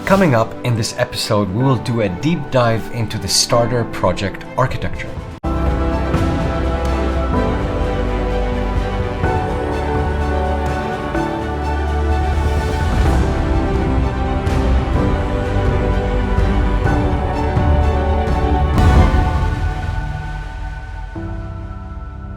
Coming up in this episode, we will do a deep dive into the starter project architecture.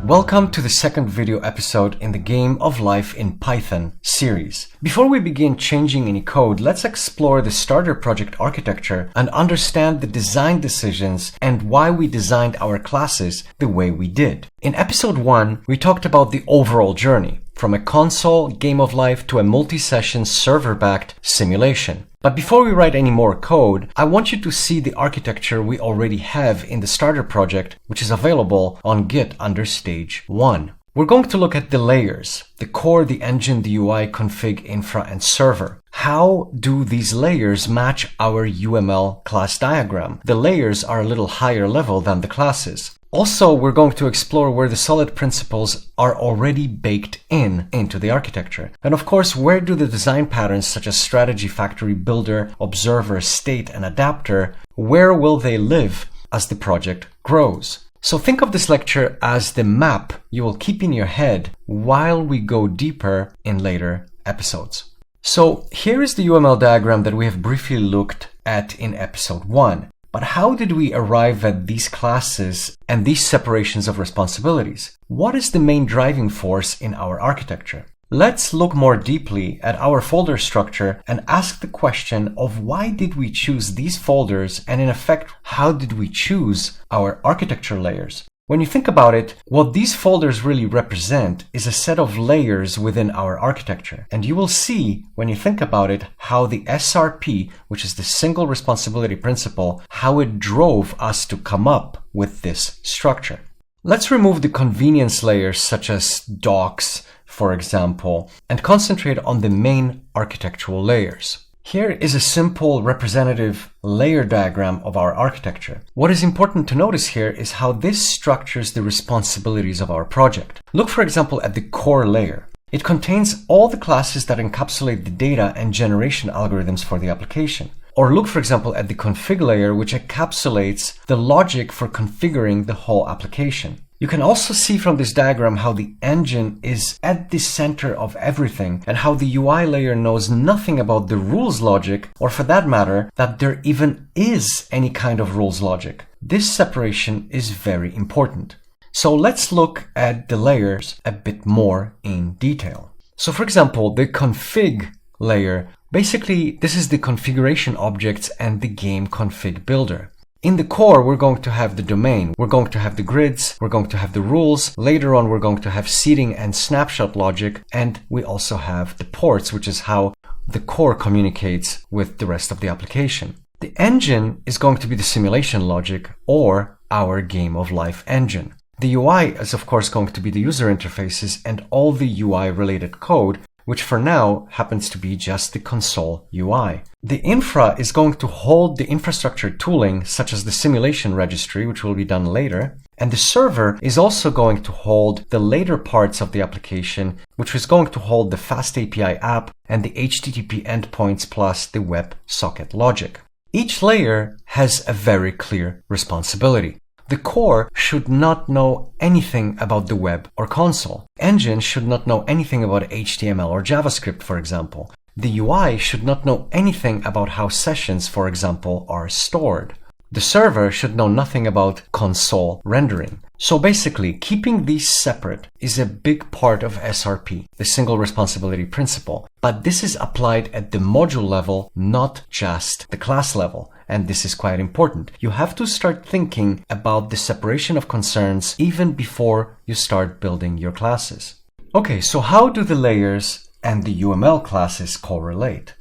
Welcome to the second video episode in the Game of Life in Python series. Before we begin changing any code, let's explore the starter project architecture and understand the design decisions and why we designed our classes the way we did. In episode 1, we talked about the overall journey, from a console game of life to a multi-session server-backed simulation. But before we write any more code, I want you to see the architecture we already have in the starter project, which is available on Git under stage 1. We're going to look at the layers: the core, the engine, the UI, config, infra, and server. How do these layers match our UML class diagram? The layers are a little higher level than the classes. Also, we're going to explore where the solid principles are already baked into the architecture. And of course, where do the design patterns such as strategy, factory, builder, observer, state, and adapter, where will they live as the project grows? So think of this lecture as the map you will keep in your head while we go deeper in later episodes. So here is the UML diagram that we have briefly looked at in episode 1. But how did we arrive at these classes and these separations of responsibilities? What is the main driving force in our architecture? Let's look more deeply at our folder structure and ask the question of why did we choose these folders, and in effect, how did we choose our architecture layers? When you think about it, what these folders really represent is a set of layers within our architecture. And you will see, when you think about it, how the SRP, which is the single responsibility principle, how it drove us to come up with this structure. Let's remove the convenience layers such as docs, for example, and concentrate on the main architectural layers. Here is a simple representative layer diagram of our architecture. What is important to notice here is how this structures the responsibilities of our project. Look, for example, at the core layer. It contains all the classes that encapsulate the data and generation algorithms for the application. Or look, for example, at the config layer, which encapsulates the logic for configuring the whole application. You can also see from this diagram how the engine is at the center of everything and how the UI layer knows nothing about the rules logic, or for that matter, that there even is any kind of rules logic. This separation is very important. So let's look at the layers a bit more in detail. So for example, the config layer, basically this is the configuration objects and the GameConfigBuilder. In the core, we're going to have the domain, we're going to have the grids, we're going to have the rules, later on we're going to have seeding and snapshot logic, and we also have the ports, which is how the core communicates with the rest of the application. The engine is going to be the simulation logic, or our game of life engine. The UI is of course going to be the user interfaces and all the UI related code, which for now happens to be just the ConsoleUI. The infra is going to hold the infrastructure tooling, such as the SimulationRegistry, which will be done later. And the server is also going to hold the later parts of the application, which is going to hold the Fast API app and the HTTP endpoints plus the WebSocket logic. Each layer has a very clear responsibility. The core should not know anything about the web or console. Engine should not know anything about HTML or JavaScript, for example. The UI should not know anything about how sessions, for example, are stored. The server should know nothing about console rendering. So basically, keeping these separate is a big part of SRP, the single responsibility principle. But this is applied at the module level, not just the class level. And this is quite important. You have to start thinking about the separation of concerns even before you start building your classes. Okay, so how do the layers and the UML classes correlate?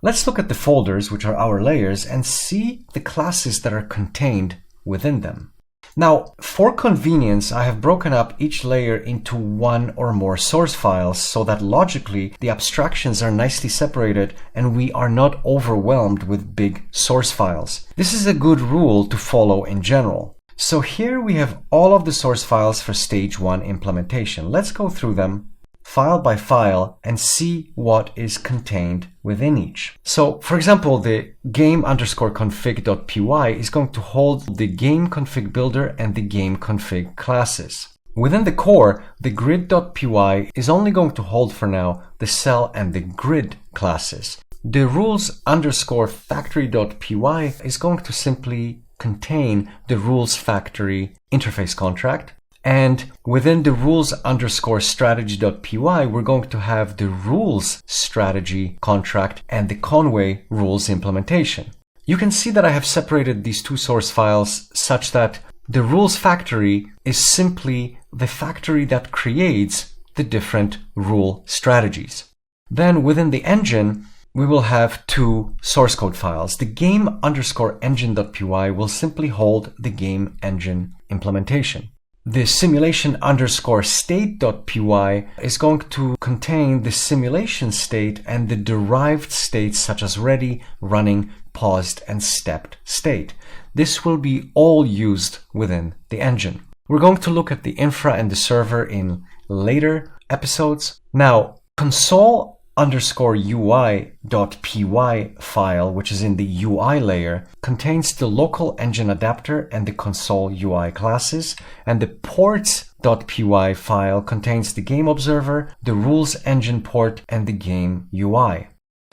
Let's look at the folders, which are our layers, and see the classes that are contained within them. Now, for convenience, I have broken up each layer into one or more source files so that logically the abstractions are nicely separated and we are not overwhelmed with big source files. This is a good rule to follow in general. So here we have all of the source files for stage 1 implementation. Let's go through them file by file and see what is contained within each. So, for example, the game_config.py is going to hold the GameConfigBuilder and the GameConfig classes. Within the core, the grid.py is only going to hold for now the cell and the grid classes. The RulesFactory.py is going to simply contain the RulesFactory interface contract. And within the rules_strategy.py, we're going to have the RulesStrategy contract and the ConwayRules implementation. You can see that I have separated these two source files such that the RulesFactory is simply the factory that creates the different rule strategies. Then within the engine, we will have two source code files. The game_engine.py will simply hold the GameEngine implementation. The simulation_state.py is going to contain the simulation state and the derived states such as ready, running, paused, and stepped state. This will be all used within the engine. We're going to look at the infra and the server in later episodes. Now, console_UI.py file, which is in the UI layer, contains the LocalEngineAdapter and the ConsoleUI classes, and the ports.py file contains the GameObserver, the RulesEnginePort, and the GameUI.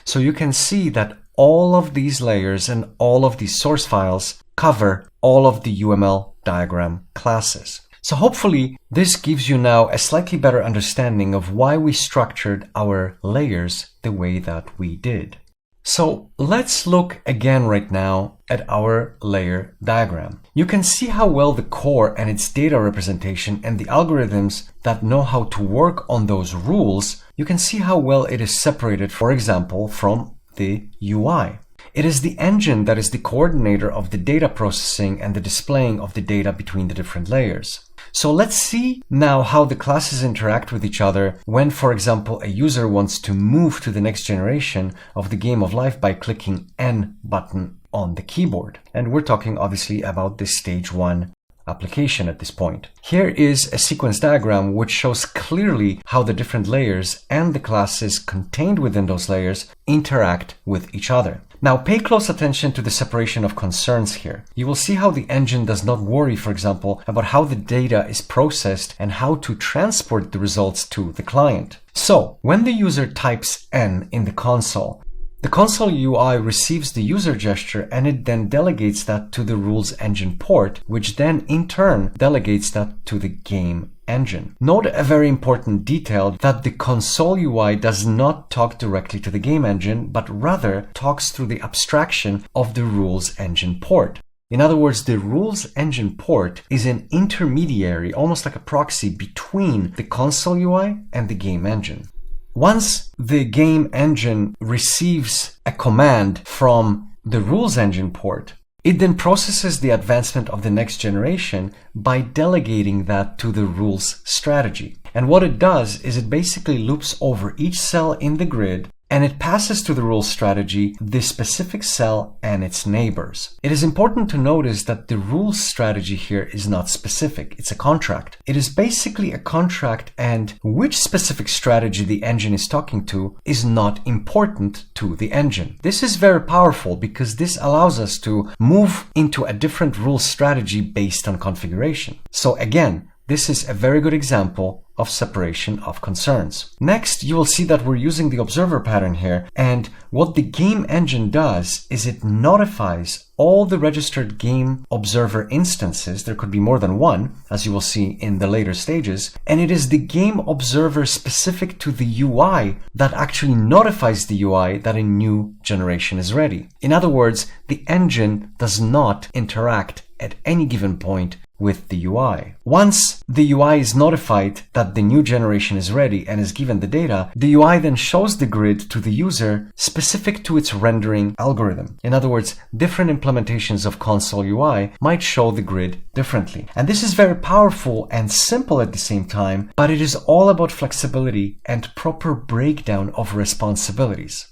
So you can see that all of these layers and all of these source files cover all of the UML diagram classes. So hopefully this gives you now a slightly better understanding of why we structured our layers the way that we did. So let's look again right now at our layer diagram. You can see how well the core and its data representation and the algorithms that know how to work on those rules, you can see how well it is separated, for example, from the UI. It is the engine that is the coordinator of the data processing and the displaying of the data between the different layers. So let's see now how the classes interact with each other when, for example, a user wants to move to the next generation of the game of life by clicking N button on the keyboard. And we're talking obviously about the stage 1 application at this point. Here is a sequence diagram which shows clearly how the different layers and the classes contained within those layers interact with each other. Now pay close attention to the separation of concerns here. You will see how the engine does not worry, for example, about how the data is processed and how to transport the results to the client. So when the user types N in the console UI receives the user gesture and it then delegates that to the RulesEnginePort, which then in turn delegates that to the GameEngine. Note a very important detail that the ConsoleUI does not talk directly to the GameEngine, but rather talks through the abstraction of the RulesEnginePort. In other words, the RulesEnginePort is an intermediary, almost like a proxy between the ConsoleUI and the GameEngine. Once the GameEngine receives a command from the RulesEnginePort, it then processes the advancement of the next generation by delegating that to the RulesStrategy. And what it does is it basically loops over each cell in the grid and it passes to the RulesStrategy the specific cell and its neighbors. It is important to notice that the RulesStrategy here is not specific, it's a contract. It is basically a contract, and which specific strategy the engine is talking to is not important to the engine. This is very powerful because this allows us to move into a different RulesStrategy based on configuration. So again, this is a very good example of separation of concerns. Next, you will see that we're using the observer pattern here, and what the GameEngine does is it notifies all the registered GameObserver instances. There could be more than one, as you will see in the later stages, and it is the GameObserver specific to the UI that actually notifies the UI that a new generation is ready. In other words, the engine does not interact at any given point with the UI. Once the UI is notified that the new generation is ready and is given the data, the UI then shows the grid to the user specific to its rendering algorithm. In other words, different implementations of ConsoleUI might show the grid differently. And this is very powerful and simple at the same time, but it is all about flexibility and proper breakdown of responsibilities.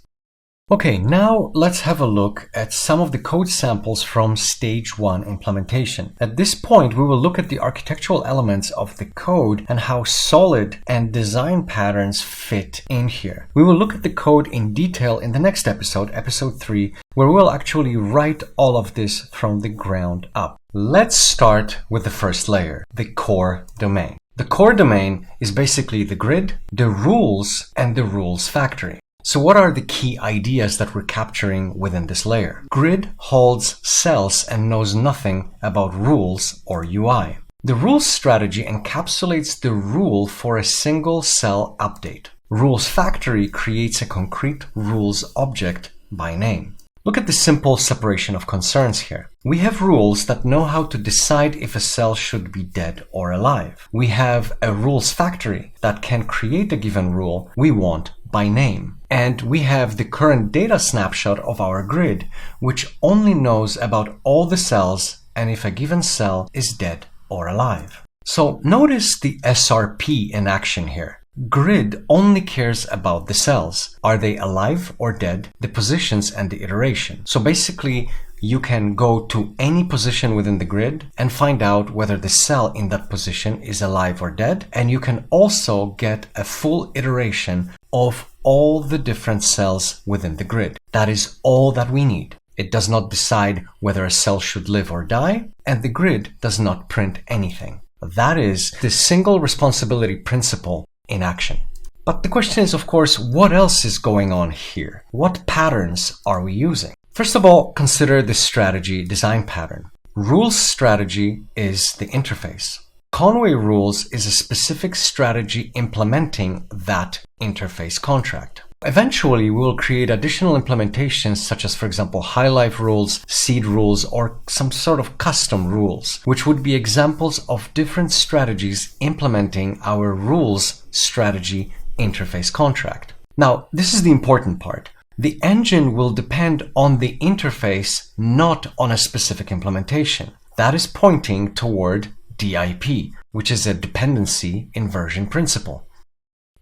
Okay, now let's have a look at some of the code samples from stage 1 implementation. At this point, we will look at the architectural elements of the code and how solid and design patterns fit in here. We will look at the code in detail in the next episode, episode 3, where we'll actually write all of this from the ground up. Let's start with the first layer, the core domain. The core domain is basically the grid, the rules, and the rules factory. So what are the key ideas that we're capturing within this layer? Grid holds cells and knows nothing about rules or UI. The rules strategy encapsulates the rule for a single cell update. RulesFactory creates a concrete rules object by name. Look at the simple separation of concerns here. We have rules that know how to decide if a cell should be dead or alive. We have a rules factory that can create a given rule we want by name. And we have the current data snapshot of our grid, which only knows about all the cells and if a given cell is dead or alive. So notice the SRP in action here. Grid only cares about the cells. Are they alive or dead, the positions and the iteration. So basically, you can go to any position within the grid and find out whether the cell in that position is alive or dead. And you can also get a full iteration of all the different cells within the grid. That is all that we need. It does not decide whether a cell should live or die, and the grid does not print anything. That is the single responsibility principle in action. But the question is, of course, what else is going on here? What patterns are we using? First of all, consider the strategy design pattern. RulesStrategy is the interface. ConwayRules is a specific strategy implementing that interface contract. Eventually, we will create additional implementations such as, for example, high life rules, seed rules, or some sort of custom rules, which would be examples of different strategies implementing our rules strategy interface contract. Now, this is the important part. The engine will depend on the interface, not on a specific implementation. That is pointing toward DIP, which is a dependency inversion principle.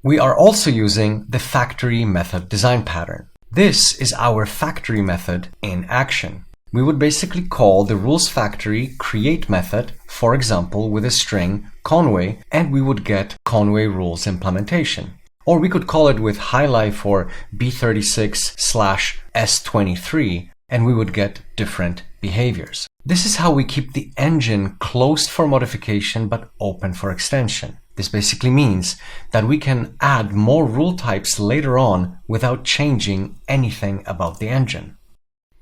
We are also using the factory method design pattern. This is our factory method in action. We would basically call the RulesFactory create method, for example, with a string Conway, and we would get ConwayRules implementation. Or we could call it with highlife or B36/S23, and we would get different behaviors. This is how we keep the engine closed for modification but open for extension. This basically means that we can add more rule types later on without changing anything about the engine.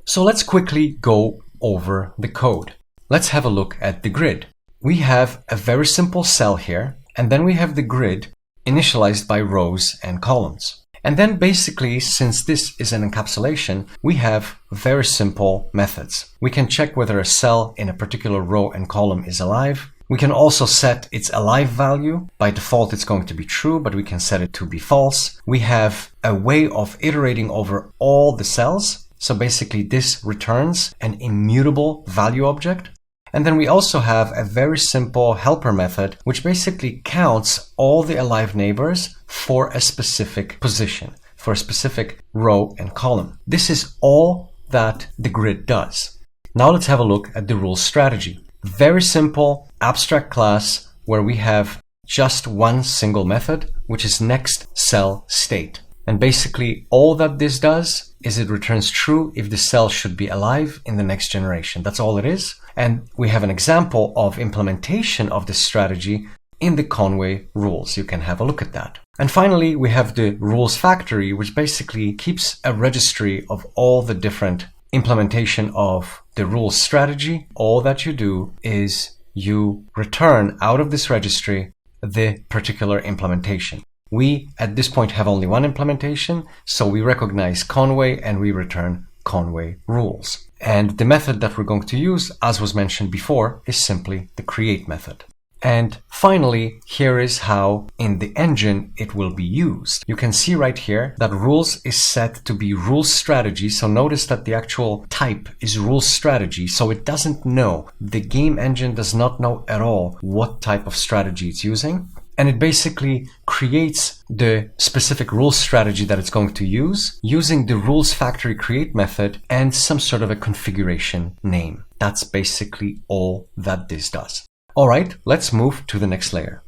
So let's quickly go over the code. Let's have a look at the grid. We have a very simple cell here, and then we have the grid initialized by rows and columns. And then basically, since this is an encapsulation, we have very simple methods. We can check whether a cell in a particular row and column is alive. We can also set its alive value. By default, it's going to be true, but we can set it to be false. We have a way of iterating over all the cells. So basically, this returns an immutable value object. And then we also have a very simple helper method, which basically counts all the alive neighbors for a specific position, for a specific row and column. This is all that the grid does. Now let's have a look at the rules strategy. Very simple abstract class where we have just one single method, which is next cell state. And basically all that this does is it returns true if the cell should be alive in the next generation. That's all it is. And we have an example of implementation of this strategy in the Conway rules. You can have a look at that. And finally, we have the rules factory, which basically keeps a registry of all the different implementation of the rules strategy. All that you do is you return out of this registry the particular implementation. We, at this point, have only one implementation, so we recognize Conway and we return Conway rules. And the method that we're going to use, as was mentioned before, is simply the create method. And finally, here is how in the engine it will be used. You can see right here that rules is set to be rules strategy. So notice that the actual type is rules strategy. So it doesn't know, the game engine does not know at all what type of strategy it's using. and it basically creates the specific rules strategy that it's going to use using the RulesFactory create method and some sort of a configuration name. That's basically all that this does. All right, let's move to the next layer.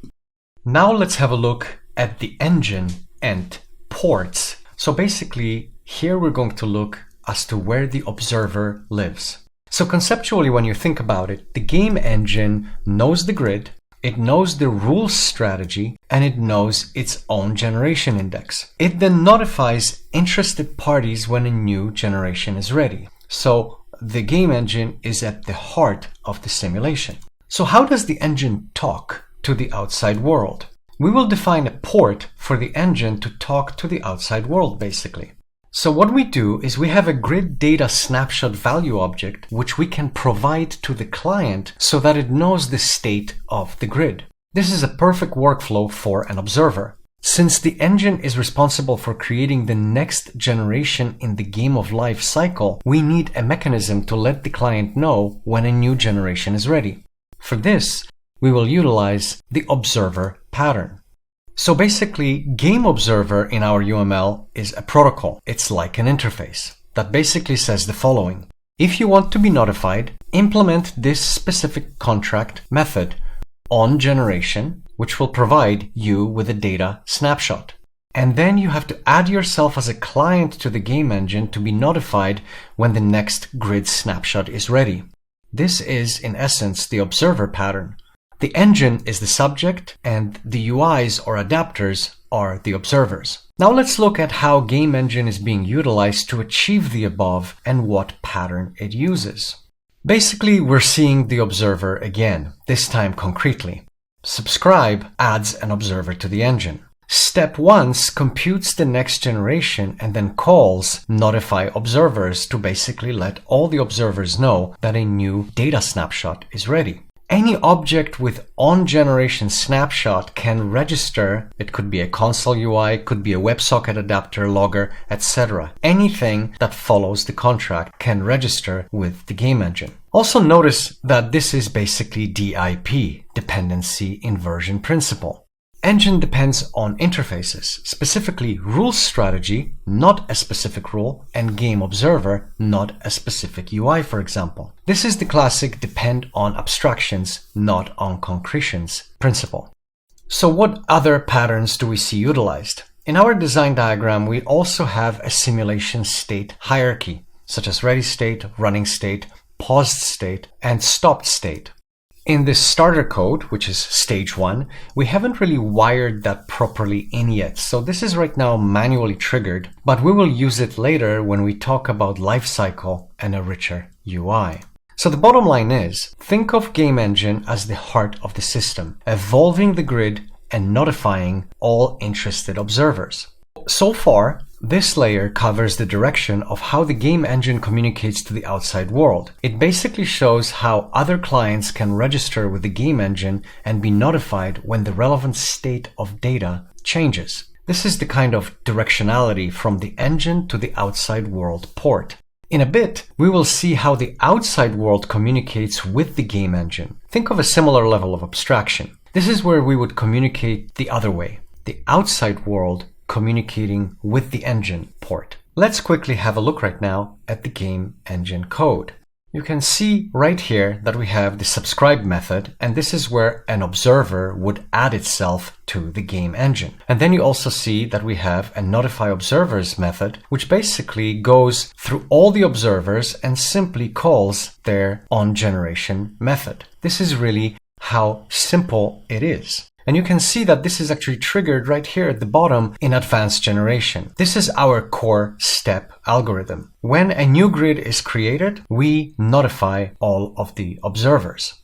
Now let's have a look at the engine and ports. So basically, here we're going to look as to where the observer lives. So conceptually, when you think about it, the game engine knows the grid, it knows the rules strategy, and it knows its own generation index. It then notifies interested parties when a new generation is ready. So the game engine is at the heart of the simulation. So how does the engine talk to the outside world? We will define a port for the engine to talk to the outside world, basically. So what we do is we have a grid data snapshot value object, which we can provide to the client so that it knows the state of the grid. This is a perfect workflow for an observer. Since the engine is responsible for creating the next generation in the game of life cycle, we need a mechanism to let the client know when a new generation is ready. For this, we will utilize the observer pattern. So basically, GameObserver in our UML is a protocol. It's like an interface that basically says the following. If you want to be notified, implement this specific contract method on generation, which will provide you with a data snapshot. And then you have to add yourself as a client to the game engine to be notified when the next grid snapshot is ready. This is, in essence, the observer pattern. The engine is the subject, and the UIs or adapters are the observers. Now let's look at how GameEngine is being utilized to achieve the above and what pattern it uses. Basically, we're seeing the observer again, this time concretely. Subscribe adds an observer to the engine. Step once computes the next generation and then calls notify observers to basically let all the observers know that a new data snapshot is ready. Any object with on-generation snapshot can register. It could be a ConsoleUI, could be a WebSocket adapter, logger, etc. Anything that follows the contract can register with the game engine. Also notice that this is basically DIP, dependency inversion principle. Engine depends on interfaces, specifically RulesStrategy, not a specific rule, and GameObserver, not a specific UI, for example. This is the classic depend on abstractions, not on concretions principle. So what other patterns do we see utilized? In our design diagram, we also have a simulation state hierarchy, such as ready state, running state, paused state, and stopped state. In this starter code, which is stage 1, we haven't really wired that properly in yet. So this is right now manually triggered, but we will use it later when we talk about lifecycle and a richer UI. So the bottom line is, think of GameEngine as the heart of the system, evolving the grid and notifying all interested observers. So far, this layer covers the direction of how the game engine communicates to the outside world. It basically shows how other clients can register with the game engine and be notified when the relevant state of data changes. This is the kind of directionality from the engine to the outside world port. In a bit, we will see how the outside world communicates with the game engine. Think of a similar level of abstraction. This is where we would communicate the other way. The outside world communicating with the engine port. Let's quickly have a look right now at the game engine code. You can see right here that we have the subscribe method, and this is where an observer would add itself to the game engine. And then you also see that we have a notify observers method, which basically goes through all the observers and simply calls their onGeneration method. This is really how simple it is. And you can see that this is actually triggered right here at the bottom in advanced generation. This is our core step algorithm. When a new grid is created, we notify all of the observers.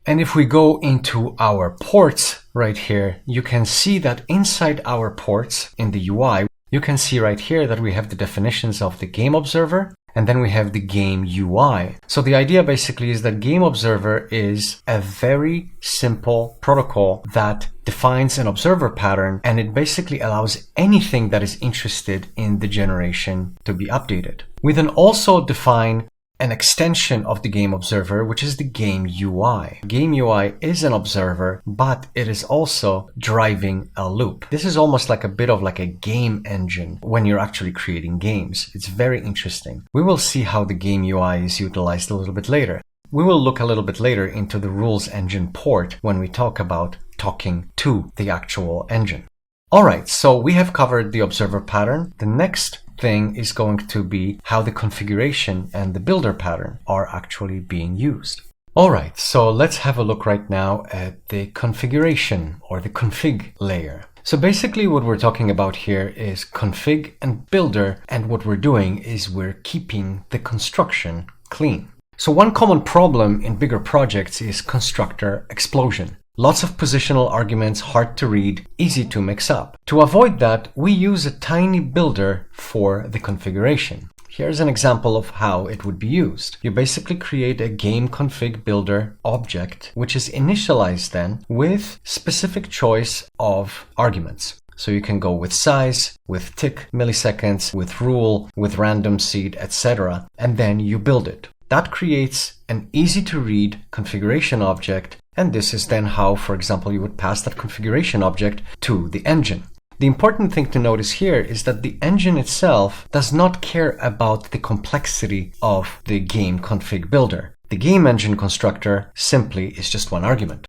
And if we go into our ports right here, you can see that inside our ports in the UI, you can see right here that we have the definitions of the game observer, and then we have the game UI. So the idea basically is that GameObserver is a very simple protocol that defines an observer pattern, and it basically allows anything that is interested in the generation to be updated. We then also define an extension of the GameObserver, which is the GameUI. GameUI is an observer, but it is also driving a loop. This is almost like a bit of like a game engine when you're actually creating games. It's very interesting. We will see how the GameUI is utilized a little bit later. We will look a little bit later into the RulesEnginePort when we talk about talking to the actual engine. Alright, so we have covered the observer pattern. The next thing is going to be how the configuration and the builder pattern are actually being used. Alright, so let's have a look right now at the configuration or the config layer. So basically what we're talking about here is config and builder, and what we're doing is we're keeping the construction clean. So one common problem in bigger projects is constructor explosion. Lots of positional arguments, hard to read, easy to mix up. To avoid that, we use a tiny builder for the configuration. Here's an example of how it would be used. You basically create a GameConfigBuilder object, which is initialized then with specific choice of arguments. So you can go with size, with tick milliseconds, with rule, with random seed, etc. And then you build it. That creates an easy to read configuration object. And this is then how, for example, you would pass that configuration object to the engine. The important thing to notice here is that the engine itself does not care about the complexity of the GameConfigBuilder. The GameEngine constructor simply is just one argument.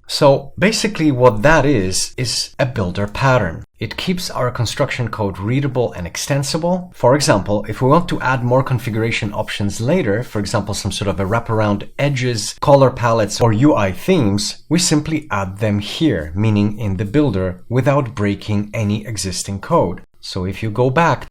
So basically what that is a builder pattern. It keeps our construction code readable and extensible. For example, if we want to add more configuration options later, for example, some sort of a wraparound edges, color palettes, or UI themes, we simply add them here, meaning in the builder, without breaking any existing code. So if you go back,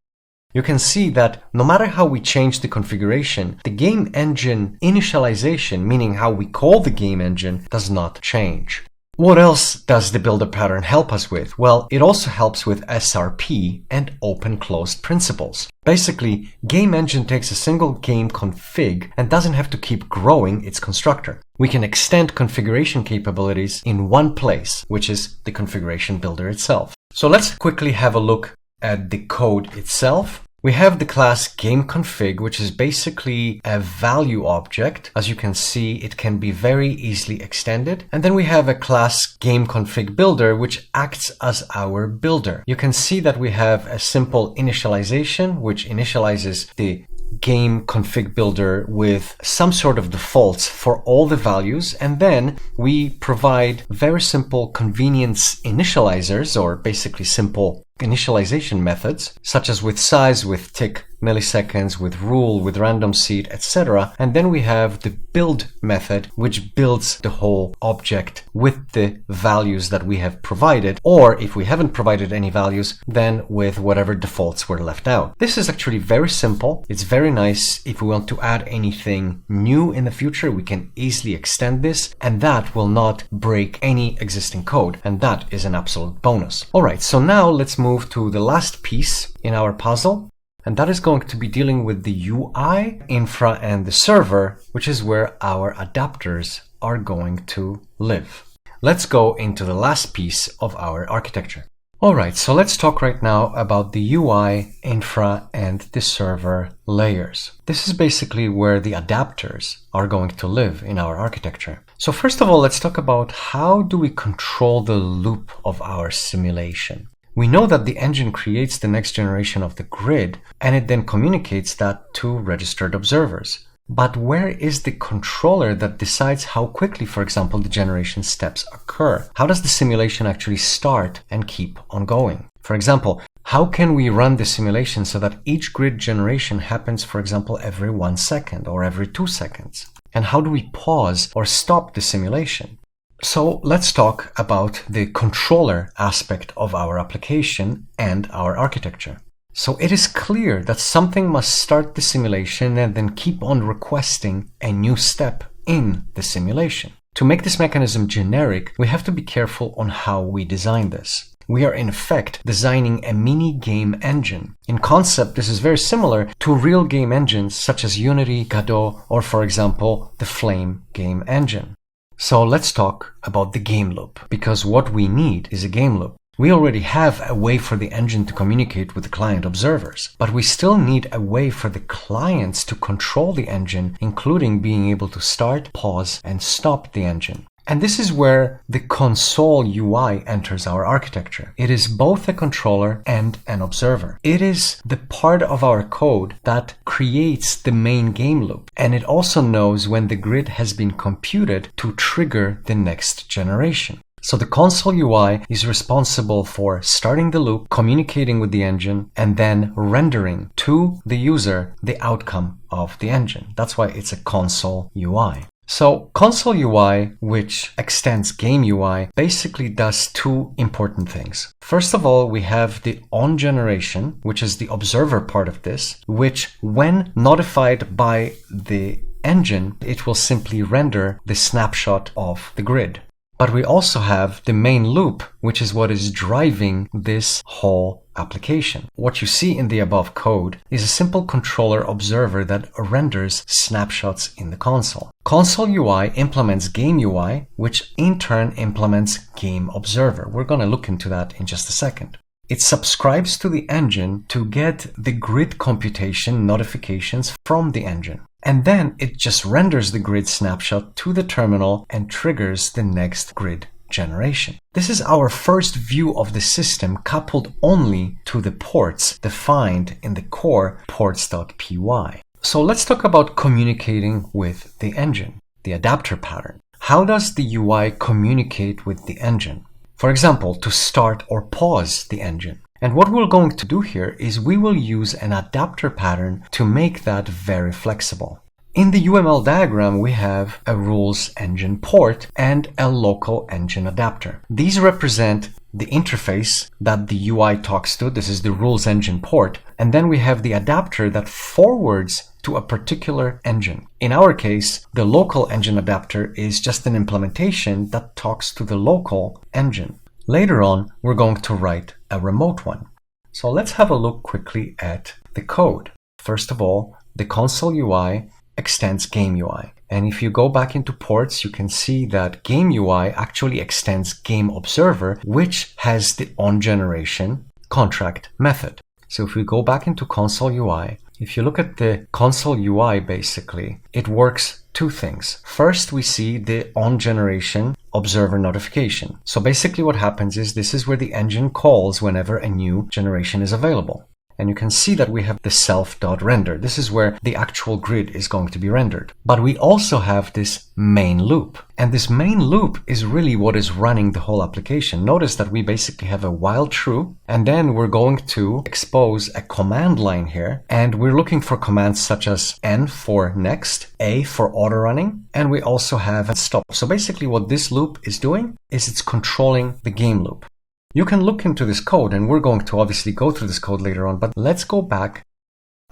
you can see that no matter how we change the configuration, the game engine initialization, meaning how we call the game engine, does not change. What else does the builder pattern help us with? Well, it also helps with SRP and open-closed principles. Basically, game engine takes a single game config and doesn't have to keep growing its constructor. We can extend configuration capabilities in one place, which is the configuration builder itself. So let's quickly have a look at the code itself. We have the class GameConfig, which is basically a value object. As you can see, it can be very easily extended. And then we have a class GameConfigBuilder, which acts as our builder. You can see that we have a simple initialization, which initializes the GameConfigBuilder with some sort of defaults for all the values, and then we provide very simple convenience initializers, or basically simple initialization methods, such as with size, with tick milliseconds, with rule, with random seed, etc. And then we have the build method, which builds the whole object with the values that we have provided, or if we haven't provided any values, then with whatever defaults were left out. This is actually very simple. It's very nice. If we want to add anything new in the future, we can easily extend this, and that will not break any existing code, and that is an absolute bonus. All right, so now let's move to the last piece in our puzzle, and that is going to be dealing with the UI, infra, and the server, which is where our adapters are going to live. Let's go into the last piece of our architecture. Alright, so let's talk right now about the UI, infra, and the server layers. This is basically where the adapters are going to live in our architecture. So first of all, let's talk about how do we control the loop of our simulation. We know that the engine creates the next generation of the grid, and it then communicates that to registered observers. But where is the controller that decides how quickly, for example, the generation steps occur? How does the simulation actually start and keep on going? For example, how can we run the simulation so that each grid generation happens, for example, every 1 second or every 2 seconds? And how do we pause or stop the simulation? So let's talk about the controller aspect of our application and our architecture. So it is clear that something must start the simulation and then keep on requesting a new step in the simulation. To make this mechanism generic, we have to be careful on how we design this. We are in effect designing a mini game engine. In concept, this is very similar to real game engines such as Unity, Godot, or for example, the Flame game engine. So let's talk about the game loop, because what we need is a game loop. We already have a way for the engine to communicate with the client observers, but we still need a way for the clients to control the engine, including being able to start, pause, and stop the engine. And this is where the ConsoleUI enters our architecture. It is both a controller and an observer. It is the part of our code that creates the main game loop, and it also knows when the grid has been computed to trigger the next generation. So the ConsoleUI is responsible for starting the loop, communicating with the engine, and then rendering to the user the outcome of the engine. That's why it's a ConsoleUI. So ConsoleUI, which extends GameUI, basically does two important things. First of all, we have the on generation, which is the observer part of this, which when notified by the engine, it will simply render the snapshot of the grid. But we also have the main loop, which is what is driving this whole application. What you see in the above code is a simple controller observer that renders snapshots in the console. ConsoleUI implements GameUI, which in turn implements GameObserver. We're going to look into that in just a second. It subscribes to the engine to get the grid computation notifications from the engine. And then it just renders the grid snapshot to the terminal and triggers the next grid generation. This is our first view of the system coupled only to the ports defined in the core ports.py. So let's talk about communicating with the engine, the adapter pattern. How does the UI communicate with the engine? For example, to start or pause the engine. And what we're going to do here is we will use an adapter pattern to make that very flexible. In the UML diagram, we have a RulesEnginePort and a LocalEngineAdapter. These represent the interface that the UI talks to. This is the RulesEnginePort. And then we have the adapter that forwards to a particular engine. In our case, the LocalEngineAdapter is just an implementation that talks to the local engine. Later on, we're going to write a remote one. So let's have a look quickly at the code. First of all, the ConsoleUI extends GameUI. And if you go back into ports, you can see that GameUI actually extends GameObserver, which has the onGeneration contract method. So if we go back into ConsoleUI, if you look at the ConsoleUI, basically, it works two things. First, we see the onGeneration observer notification. So basically what happens is this is where the engine calls whenever a new generation is available. And you can see that we have the self.render. This is where the actual grid is going to be rendered. But we also have this main loop. And this main loop is really what is running the whole application. Notice that we basically have a while true, and then we're going to expose a command line here. And we're looking for commands such as N for next, A for auto running, and we also have a stop. So basically what this loop is doing is it's controlling the game loop. You can look into this code, and we're going to obviously go through this code later on, but let's go back.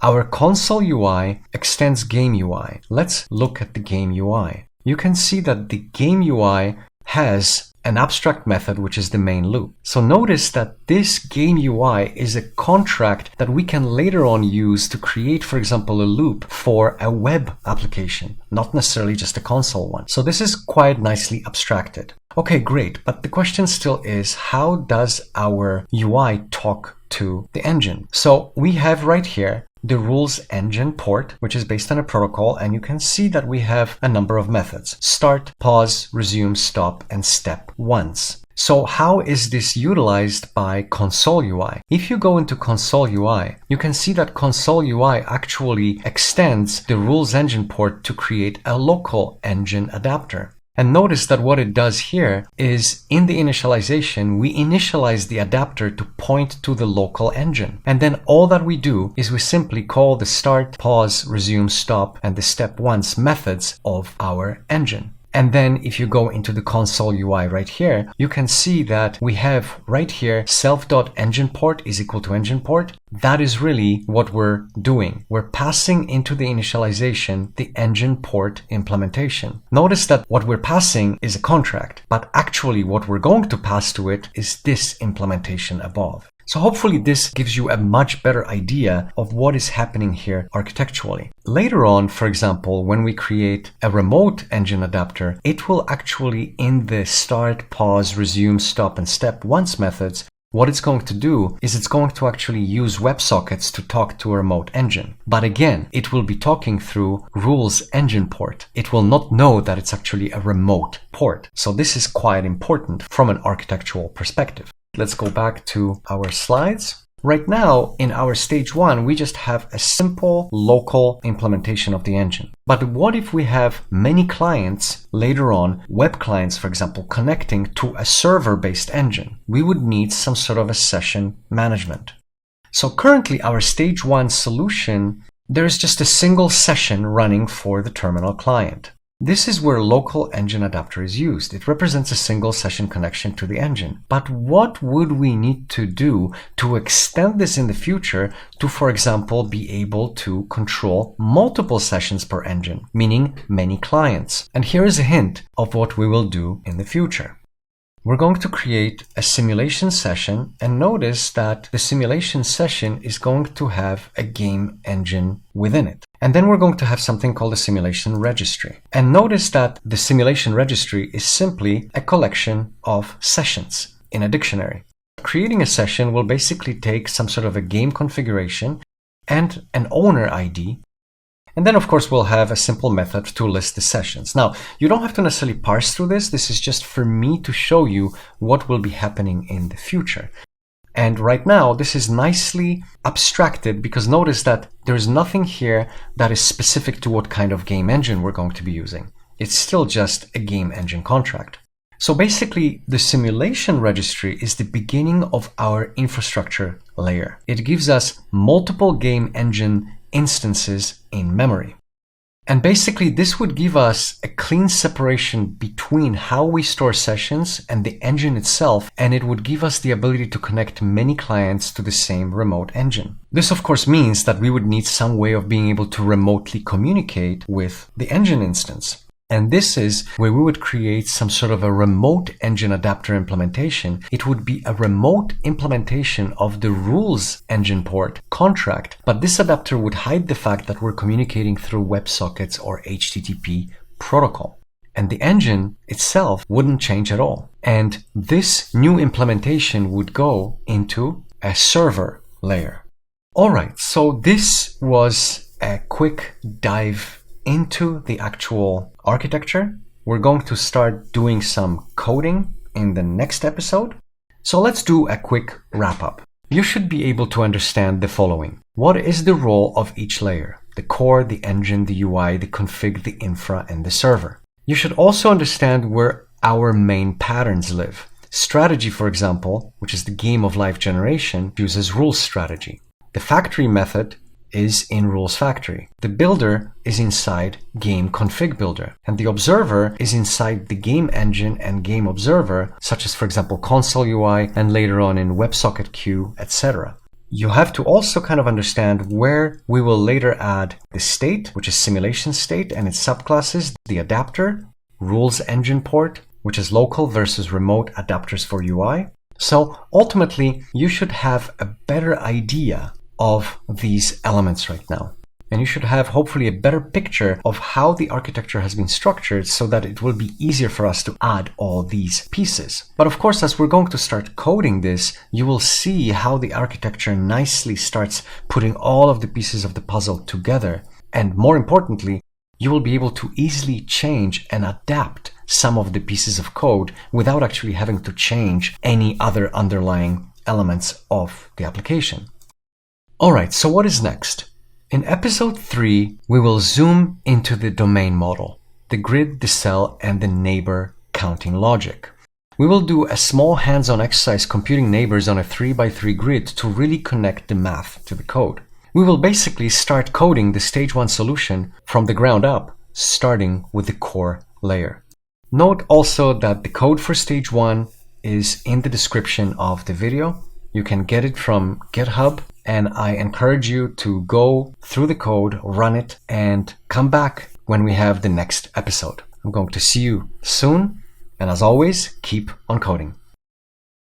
Our ConsoleUI extends GameUI. Let's look at the GameUI. You can see that the GameUI has an abstract method, which is the main loop. So notice that this GameUI is a contract that we can later on use to create, for example, a loop for a web application, not necessarily just a console one. So this is quite nicely abstracted. Okay, great. But the question still is, how does our UI talk to the engine? So we have right here the RulesEnginePort, which is based on a protocol, and you can see that we have a number of methods: start, pause, resume, stop, and step once. So how is this utilized by ConsoleUI? If you go into ConsoleUI, you can see that ConsoleUI actually extends the RulesEnginePort to create a LocalEngineAdapter. And notice that what it does here is in the initialization, we initialize the adapter to point to the local engine. And then all that we do is we simply call the start, pause, resume, stop, and the step once methods of our engine. And then if you go into the ConsoleUI right here, you can see that we have right here self.engineport is equal to engineport. That is really what we're doing. We're passing into the initialization the engineport implementation. Notice that what we're passing is a contract, but actually what we're going to pass to it is this implementation above. So hopefully this gives you a much better idea of what is happening here architecturally. Later on, for example, when we create a remote engine adapter, it will actually in the start, pause, resume, stop, and step once methods what it's going to do is it's going to actually use WebSockets to talk to a remote engine. But again, it will be talking through RulesEnginePort. It will not know that it's actually a remote port. So this is quite important from an architectural perspective. Let's go back to our slides. Right now, in our stage 1, we just have a simple local implementation of the engine. But what if we have many clients later on, web clients, for example, connecting to a server-based engine? We would need some sort of a session management. So currently, our stage 1 solution, there's just a single session running for the terminal client. This is where LocalEngineAdapter is used. It represents a single session connection to the engine. But what would we need to do to extend this in the future to, for example, be able to control multiple sessions per engine, meaning many clients? And here is a hint of what we will do in the future. We're going to create a simulation session, and notice that the simulation session is going to have a game engine within it. And then we're going to have something called a simulation registry. And notice that the simulation registry is simply a collection of sessions in a dictionary. Creating a session will basically take some sort of a game configuration and an owner ID. And then, of course, we'll have a simple method to list the sessions. Now, you don't have to necessarily parse through this. This is just for me to show you what will be happening in the future. And right now, this is nicely abstracted because notice that there is nothing here that is specific to what kind of game engine we're going to be using. It's still just a game engine contract. So basically, the simulation registry is the beginning of our infrastructure layer. It gives us multiple game engine instances in memory. And basically, this would give us a clean separation between how we store sessions and the engine itself, and it would give us the ability to connect many clients to the same remote engine. This, of course, means that we would need some way of being able to remotely communicate with the engine instance. And this is where we would create some sort of a remote engine adapter implementation. It would be a remote implementation of the RulesEnginePort contract, but this adapter would hide the fact that we're communicating through WebSockets or HTTP protocol. And the engine itself wouldn't change at all. And this new implementation would go into a server layer. All right, so this was a quick dive into the actual architecture. We're going to start doing some coding in the next episode. So let's do a quick wrap up. You should be able to understand the following. What is the role of each layer? The core, the engine, the UI, the config, the infra, and the server. You should also understand where our main patterns live. Strategy, for example, which is the game of life generation, uses RulesStrategy. The factory method is in RulesFactory. The builder is inside GameConfigBuilder, and the observer is inside the game engine and GameObserver, such as, for example, ConsoleUI, and later on in WebSocket queue, etc. You have to also kind of understand where we will later add the state, which is simulation state, and its subclasses, the adapter, RulesEnginePort, which is local versus remote adapters for UI. So ultimately, you should have a better idea of these elements right now. And you should have hopefully a better picture of how the architecture has been structured so that it will be easier for us to add all these pieces. But of course, as we're going to start coding this, you will see how the architecture nicely starts putting all of the pieces of the puzzle together. And more importantly, you will be able to easily change and adapt some of the pieces of code without actually having to change any other underlying elements of the application. All right, so what is next? In episode 3, we will zoom into the domain model, the grid, the cell, and the neighbor counting logic. We will do a small hands-on exercise computing neighbors on a 3x3 grid to really connect the math to the code. We will basically start coding the stage 1 solution from the ground up, starting with the core layer. Note also that the code for stage 1 is in the description of the video. You can get it from GitHub, and I encourage you to go through the code, run it, and come back when we have the next episode. I'm going to see you soon, and as always, keep on coding.